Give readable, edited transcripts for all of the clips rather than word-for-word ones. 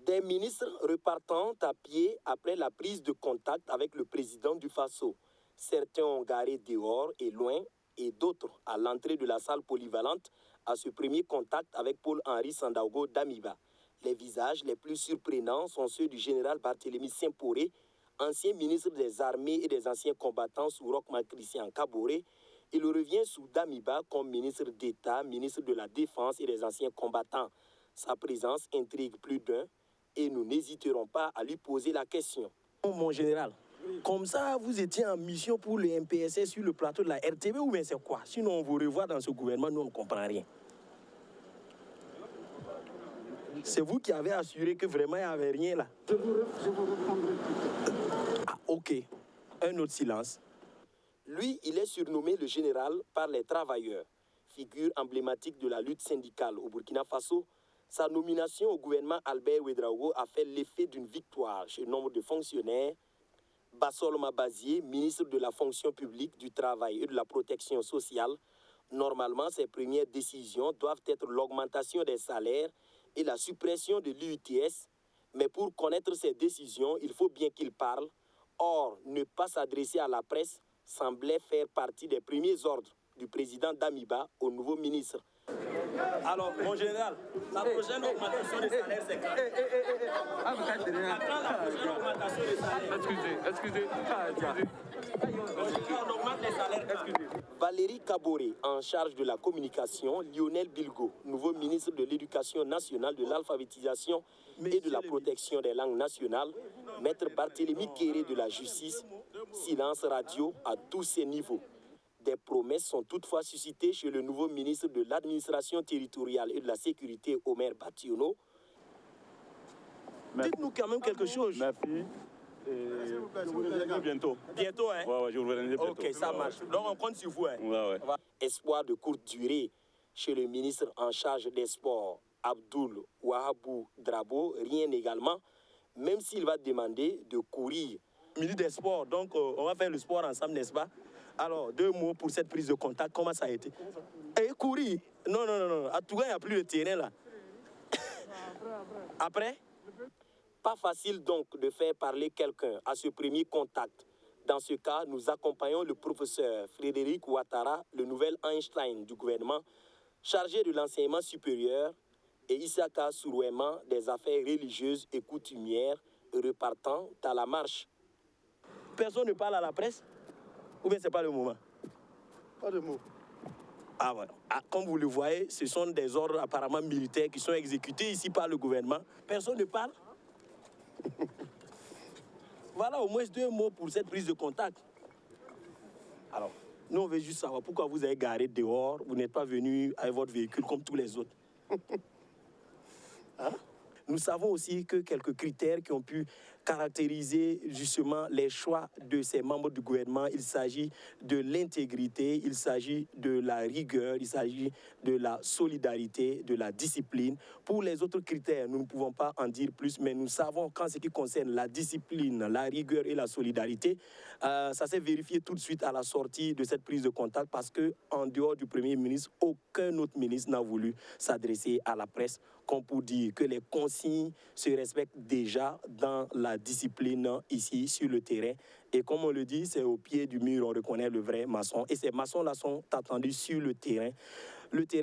Des ministres repartant à pied après la prise de contact avec le président du Faso. Certains ont garé dehors et loin, et d'autres à l'entrée de la salle polyvalente à ce premier contact avec Paul-Henri Sandaogo Damiba. Les visages les plus surprenants sont ceux du général Barthélemy Simporé, ancien ministre des Armées et des anciens combattants sous Rochman Christian Kaboré. Il revient sous Damiba comme ministre d'État, ministre de la Défense et des anciens combattants. Sa présence intrigue plus d'un et nous n'hésiterons pas à lui poser la question. Mon général, comme ça, vous étiez en mission pour le MPSS sur le plateau de la RTB ou bien c'est quoi? Sinon, on vous revoit dans ce gouvernement, nous on ne comprend rien. C'est vous qui avez assuré que vraiment il n'y avait rien là. Je vous répondrai plus tard. Ah, ok. Un autre silence. Lui, il est surnommé le général par les travailleurs. Figure emblématique de la lutte syndicale au Burkina Faso, sa nomination au gouvernement Albert Ouedraogo a fait l'effet d'une victoire chez nombre de fonctionnaires. Bassol Mabazié, ministre de la fonction publique, du travail et de la protection sociale, normalement, ses premières décisions doivent être l'augmentation des salaires et la suppression de l'UITS. Mais pour connaître ces décisions, il faut bien qu'il parle. Or, ne pas s'adresser à la presse semblait faire partie des premiers ordres du président Damiba au nouveau ministre. Alors, mon général, la prochaine augmentation des salaires, c'est quand? Quand la prochaine augmentation des salaires? Excusez. On augmente les salaires. Valérie Kaboré, en charge de la communication, Lionel Bilgo, nouveau ministre de l'Éducation nationale, de l'alphabétisation et de la protection des langues nationales, Maître Barthélemy Kéré de la justice, silence radio à tous ces niveaux. Des promesses sont toutefois suscitées chez le nouveau ministre de l'Administration territoriale et de la Sécurité, Omer Bationo. Dites-nous quand même quelque chose. Merci. Je vous reviendrai bientôt. Bientôt, hein? Ouais, je vous reviendrai bientôt. Ok, ça marche. Donc on compte sur vous, hein? Ouais. Espoir de courte durée chez le ministre en charge des sports, Abdoul Wahabou Drabo, rien également, même s'il va demander de courir. Ministre des Sports, donc on va faire le sport ensemble, n'est-ce pas? Alors, 2 mots pour cette prise de contact, comment ça a été? Et courir? Non. À Touga, il n'y a plus de terrain là. Après? Pas facile donc de faire parler quelqu'un à ce premier contact. Dans ce cas, nous accompagnons le professeur Frédéric Ouattara, le nouvel Einstein du gouvernement, chargé de l'enseignement supérieur, et Issaka Sourouema des affaires religieuses et coutumières, repartant à la marche. Personne ne parle à la presse? Ou bien ce n'est pas le moment? Pas de mots. Ah voilà. Ah, comme vous le voyez, ce sont des ordres apparemment militaires qui sont exécutés ici par le gouvernement. Personne ne parle? Voilà au moins 2 mots pour cette prise de contact. Alors, nous on veut juste savoir pourquoi vous avez garé dehors, vous n'êtes pas venu avec votre véhicule comme tous les autres. Hein? Nous savons aussi que quelques critères qui ont pu caractériser justement les choix de ces membres du gouvernement, il s'agit de l'intégrité, il s'agit de la rigueur, il s'agit de la solidarité, de la discipline. Pour les autres critères, nous ne pouvons pas en dire plus, mais nous savons qu'en ce qui concerne la discipline, la rigueur et la solidarité, ça s'est vérifié tout de suite à la sortie de cette prise de contact parce qu'en dehors du Premier ministre, aucun autre ministre n'a voulu s'adresser à la presse, comme pour dire que les consignes se respectent déjà dans la discipline ici sur le terrain. Et comme on le dit, c'est au pied du mur on reconnaît le vrai maçon. Et ces maçons-là sont attendus sur le terrain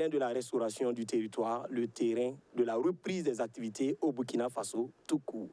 de la restauration du territoire, le terrain de la reprise des activités au Burkina Faso tout court.